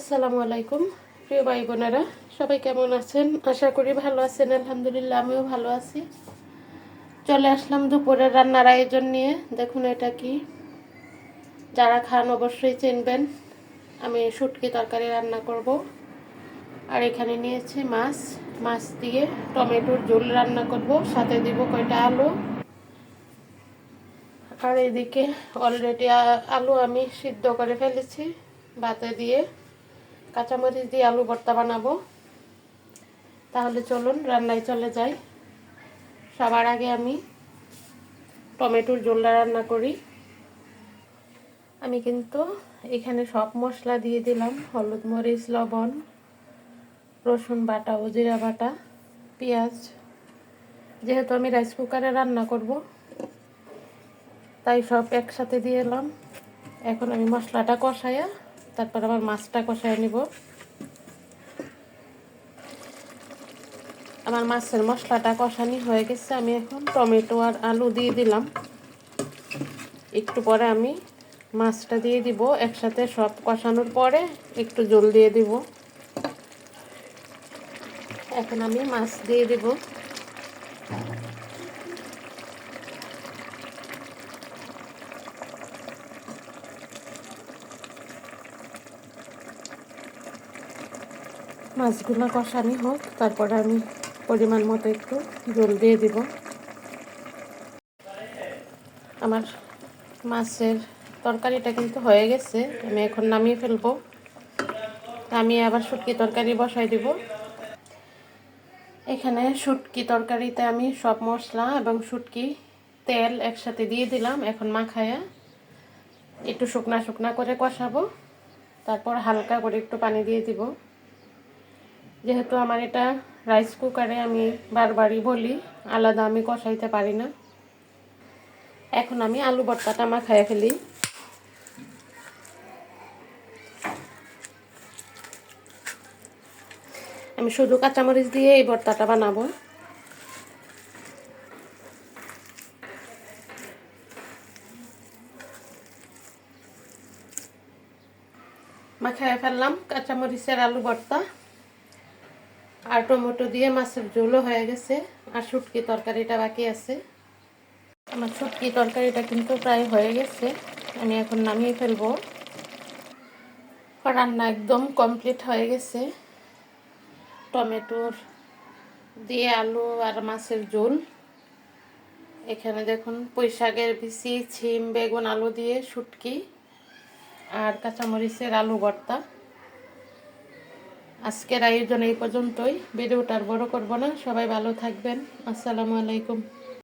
আসসালামু আলাইকুম প্রিয় ভাই বোনেরা, সবাই কেমন আছেন? আশা করি ভালো আছেন। আলহামদুলিল্লাহ, আমিও ভালো আছি। চলে আসলাম দুপুরের রান্নার আয়োজন নিয়ে। দেখুন এটা কি, যারা খান অবশ্যই চিনবেন। আমি শুটকি তরকারি রান্না করব। আর এখানে নিয়েছি মাছ, মাছ দিয়ে টমেটোর ঝোল রান্না করব, সাথে দিব কয়টা আলু। আর এদিকে অলরেডি আলু আমি সিদ্ধ করে ফেলেছি ভাতে দিয়ে। কাঁচামরিচ দিয়ে আলু ভর্তা বানাবো। তাহলে চলুন রান্নায় চলে যাই। সবার আগে আমি টমেটোর ঝোলটা রান্না করি। আমি কিন্তু এখানে সব মশলা দিয়ে দিলাম: হলুদ, মরিচ, লবণ, রসুন বাটা ও জিরা বাটা, পেঁয়াজ। যেহেতু আমি রাইস কুকারে রান্না করব, তাই সব একসাথে দিয়ে এলাম। এখন আমি মশলাটা কষাইয়া তারপর আবার মাছটা কষাই নিব। আমার মাছের মশলাটা কষানি হয়ে গেছে। আমি এখন টমেটো আর আলু দিয়ে দিলাম। একটু পরে আমি মাছটা দিয়ে দিব। একসাথে সব কষানোর পরে একটু জল দিয়ে দিব। এখন আমি মাছ দিয়ে দিব। মাছগুলো কষানি হোক, তারপরে আমি পরিমাণ মতো একটু জল দিয়ে দিব। আমার মাছের তরকারিটা কিন্তু হয়ে গেছে। আমি এখন নামিয়ে ফেলবো। আমি আবার শুটকি তরকারি বসাই দিব। এখানে শুটকি তরকারিতে আমি সব মশলা এবং শুটকি তেল একসাথে দিয়ে দিলাম। এখন মাখায়া একটু শুকনা শুকনা করে কষাবো। তারপর হালকা করে একটু পানি দিয়ে দিব। যেহেতু আমার এটা রাইস কুকারে, আমি বারবারই বলি আলাদা আমি কষাইতে পারি না। এখন আমি আলু ভর্তাটা মাখায় ফেলি। আমি শুধু কাঁচামরিচ দিয়ে এই ভর্তাটা বানাবো। মাখায় ফেললাম কাঁচামরিচের আলু ভর্তা। আর টমেটো দিয়ে মাছের ঝোলও হয়ে গেছে। আর শুটকি তরকারিটা বাকি আছে। আমার শুটকি তরকারিটা কিন্তু প্রায় হয়ে গেছে। আমি এখন নামিয়ে ফেলবো। রান্না একদম কমপ্লিট হয়ে গেছে। টমেটোর দিয়ে আলু আর মাছের ঝোল। এখানে দেখুন পুঁই শাকের বিচি, ছিম, বেগুন, আলু দিয়ে শুটকি আর কাঁচামরিচের আলু ভর্তা। আজকের আয়োজন এই পর্যন্তই। ভিডিওটা আর বড় করব না। সবাই ভালো থাকবেন। আসসালামু আলাইকুম।